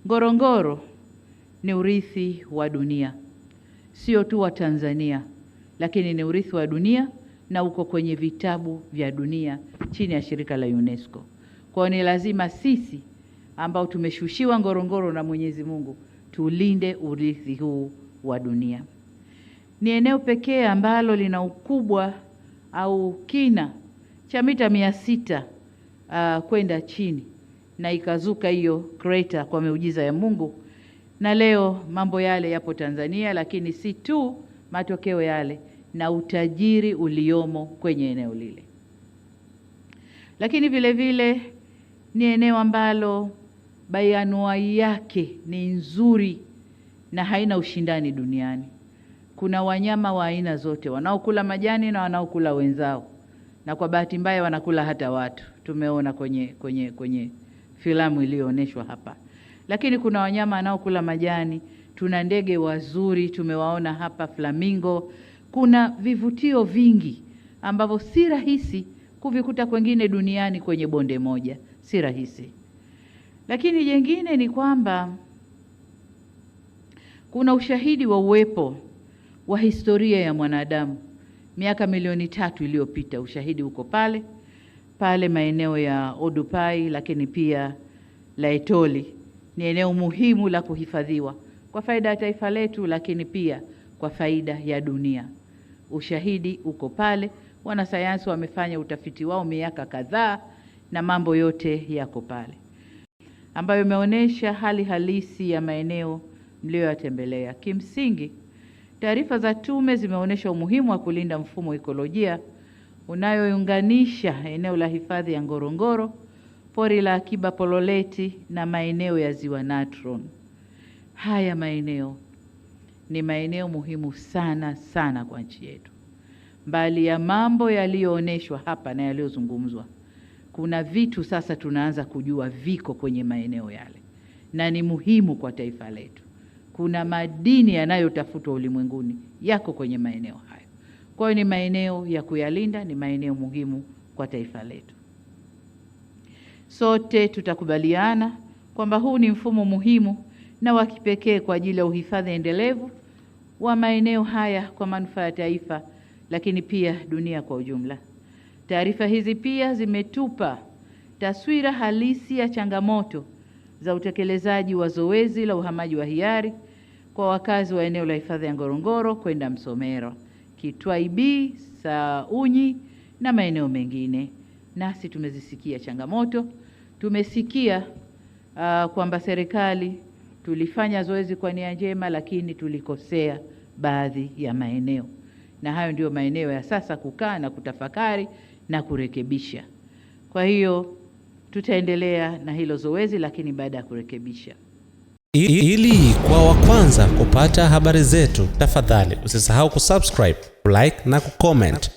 Ngorongoro ni urithi wa dunia, sio tu wa Tanzania, lakini ni urithi wa dunia na uko kwenye vitabu vya dunia chini ya shirika la UNESCO. Kwa ni lazima sisi ambao tumeshushiwa Ngorongoro na Mwenyezi Mungu tulinde urithi huu wa dunia. Ni eneo pekee ambalo lina ukubwa au kina cha mita 600 kwenda chini, na ikazuka hiyo crater kwa miujiza ya Mungu, na leo mambo yale yapo Tanzania, lakini si tu matokeo yale na utajiri uliomo kwenye eneo lile. Lakini vile vile ni eneo ambalo bayanuai yake ni nzuri na haina ushindani duniani. Kuna wanyama wa aina zote, wanaokula majani na wanaokula wenzao, na kwa bahati mbaya wanakula hata watu. Tumeona kwenye filamu iliyoonyeshwa hapa. Lakini kuna wanyama wanaokula majani, tuna ndege wazuri tumewaona hapa, flamingo. Kuna vivutio vingi ambavyo si rahisi kuvikuta kwengine duniani kwenye bonde moja, si rahisi. Lakini jengine ni kwamba kuna ushahidi wa uwepo wa historia ya mwanadamu miaka milioni 3 iliyopita. Ushahidi uko pale maeneo ya Odupai, lakini pia Laetoli. Ni eneo muhimu la kuhifadhiwa kwa faida ya taifa letu, lakini pia kwa faida ya dunia. Ushahidi uko pale, wanasayansi wamefanya utafiti wao miaka kadhaa na mambo yote yako pale, ambayo imeonyesha hali halisi ya maeneo mliyoyatembelea. Kimsingi, taarifa za tume zimeonyesha umuhimu wa kulinda mfumo ekolojia unayounganisha eneo la hifadhi ya Ngorongoro, pori la akiba Pololeti na maeneo ya Ziwa Natron. Haya maeneo ni maeneo muhimu sana kwa nchi yetu. Mbali ya mambo yaliyoonyeshwa hapa na yaliyozungumzwa, kuna vitu sasa tunaanza kujua viko kwenye maeneo yale na ni muhimu kwa taifa letu. Kuna madini yanayotafutwa ulimwenguni yako kwenye maeneo hayo. Kwa hiyo ni maeneo ya kuyalinda, ni maeneo muhimu kwa taifa letu. Sote tutakubaliana kwamba huu ni mfumo muhimu na wa kipekee kwa ajili ya uhifadhi endelevu wa maeneo haya kwa manufaa ya taifa, lakini pia dunia kwa ujumla. Taarifa hizi pia zimetupa taswira halisi ya changamoto za utekelezaji wa zoezi la uhamaji wa hiari kwa wakazi wa eneo la hifadhi ya Ngorongoro kwenda Msomero, Kitwaibi, Saunyi na maeneo mengine. Nasi tumezisikia changamoto, tumesikia kwamba serikali tulifanya zoezi kwa nia njema, lakini tulikosea baadhi ya maeneo, na hayo ndio maeneo ya sasa kukaa na kutafakari na kurekebisha. Kwa hiyo tutaendelea na hilo zoezi, lakini baada ya kurekebisha. Ili kwa wa kwanza kupata habari zetu, tafadhali usisahau kusubscribe, like na kucomment.